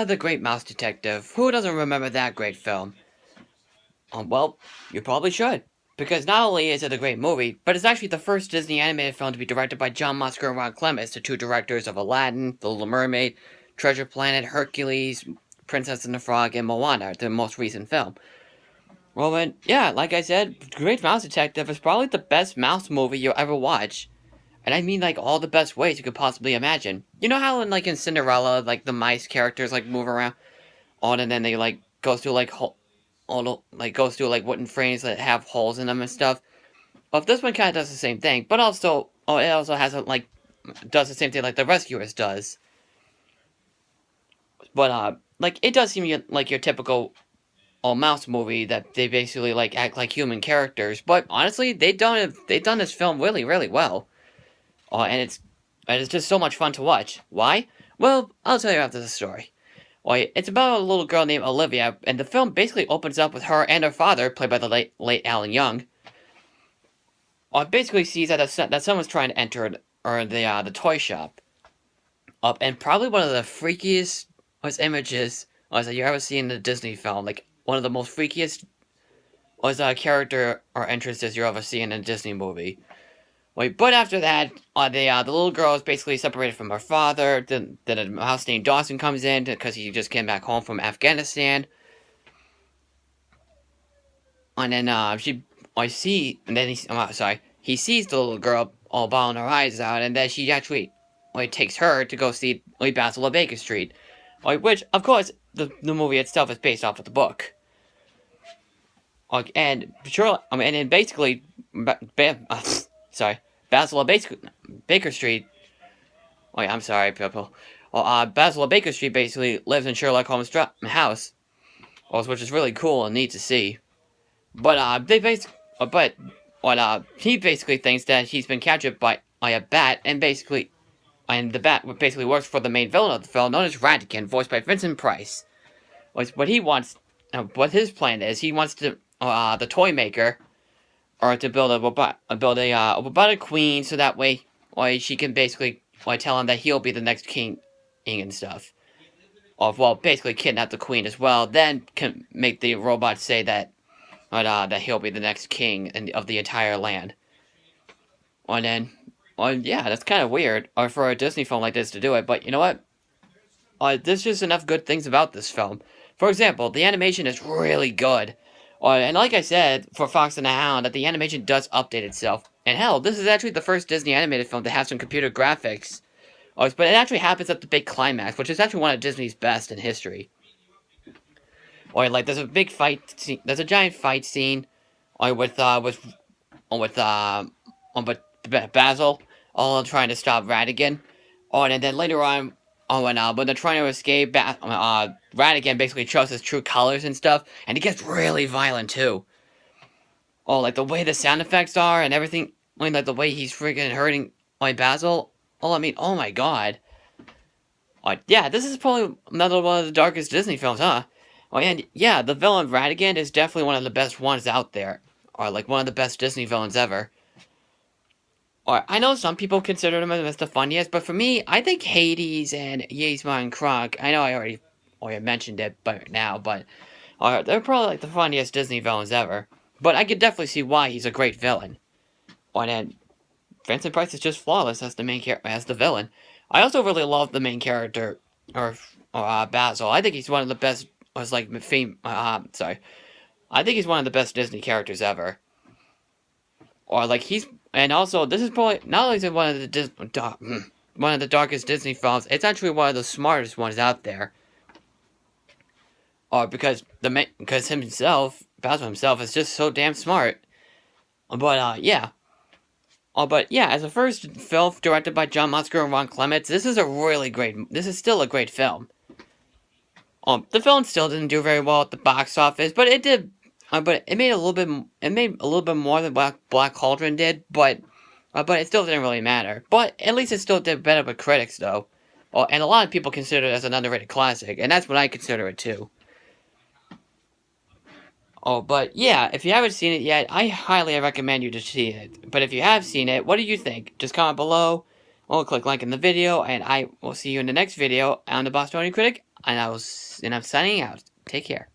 The Great Mouse Detective. Who doesn't remember that great film? Well, you probably should. Because not only is it a great movie, but it's actually the first Disney animated film to be directed by John Musker and Ron Clements, the two directors of Aladdin, The Little Mermaid, Treasure Planet, Hercules, Princess and the Frog, and Moana, the most recent film. Well, then, yeah, like I said, Great Mouse Detective is probably the best mouse movie you'll ever watch. And I mean, like, all the best ways you could possibly imagine. You know how, in Cinderella, like, the mice characters, like, move around on, and then they, like, go through, like, goes through, like, wooden frames that have holes in them and stuff? Well, this one kind of does the same thing, but also, it also has, does the same thing like The Rescuers does. But, like, it does seem like your typical mouse movie that they basically, like, act like human characters. But, honestly, they've done this film really, really well. And it's just so much fun to watch. Why? Well, I'll tell you after the story. It's about a little girl named Olivia, and the film basically opens up with her and her father, played by the late Alan Young. Basically sees that someone's trying to enter the toy shop. And probably one of the freakiest images that you ever see in a Disney film. Like, one of the most freakiest character or entrances you ever see in a Disney movie. But after that, the little girl is basically separated from her father. Then a mouse named Dawson comes in because he just came back home from Afghanistan. And then he sees the little girl all bawling her eyes out, and then she actually takes her to go see Basil of Baker Street, which of course the movie itself is based off of the book. And sure, and then basically, Basil of Baker Street. I'm sorry, people. Basil of Baker Street basically lives in Sherlock Holmes' house, which is really cool and neat to see. But he basically thinks that he's been captured by a bat, and the bat basically works for the main villain of the film, known as Ratigan, voiced by Vincent Price. What his plan is, he wants to the toy maker, or to build a robotic queen, so that way, she can basically tell him that he'll be the next king and stuff. Basically kidnap the queen as well. Then can make the robot say that he'll be the next king of the entire land. And then, yeah, that's kind of weird, for a Disney film like this to do it. But you know what? There's just enough good things about this film. For example, the animation is really good. And like I said, for Fox and the Hound, that the animation does update itself. And hell, this is actually the first Disney animated film to have some computer graphics. But it actually happens at the big climax, which is actually one of Disney's best in history. There's a big fight scene. There's a giant fight scene, with Basil, all trying to stop Ratigan. And then later on, when they're trying to escape, Ratigan basically shows his true colors and stuff, and he gets really violent too. The way the sound effects are and everything, the way he's freaking hurting Basil. Oh my god. Yeah, this is probably another one of the darkest Disney films, huh? And yeah, the villain Ratigan is definitely one of the best ones out there, or one of the best Disney villains ever. I know some people consider him as the funniest, but for me, I think Hades and Yzma and Kronk, I know I already mentioned it but they're probably the funniest Disney villains ever. But I could definitely see why he's a great villain. And Vincent Price is just flawless as the villain. I also really love the main character, Basil. I think he's one of the best. I think he's one of the best Disney characters ever. And also, this is probably not only is it one of the darkest Disney films, it's actually one of the smartest ones out there. Because Basil himself is just so damn smart. Yeah. But yeah, as a first film directed by John Musker and Ron Clements, this is still a great film. The film still didn't do very well at the box office, but it did. But it made a little bit more than Black Cauldron did, but it still didn't really matter. But at least it still did better with critics, though. And a lot of people consider it as an underrated classic, and that's what I consider it too. But yeah, if you haven't seen it yet, I highly recommend you to see it. But if you have seen it, what do you think? Just comment below. Well, click like in the video, and I will see you in the next video on the Bostonian Critic, and I'm signing out. Take care.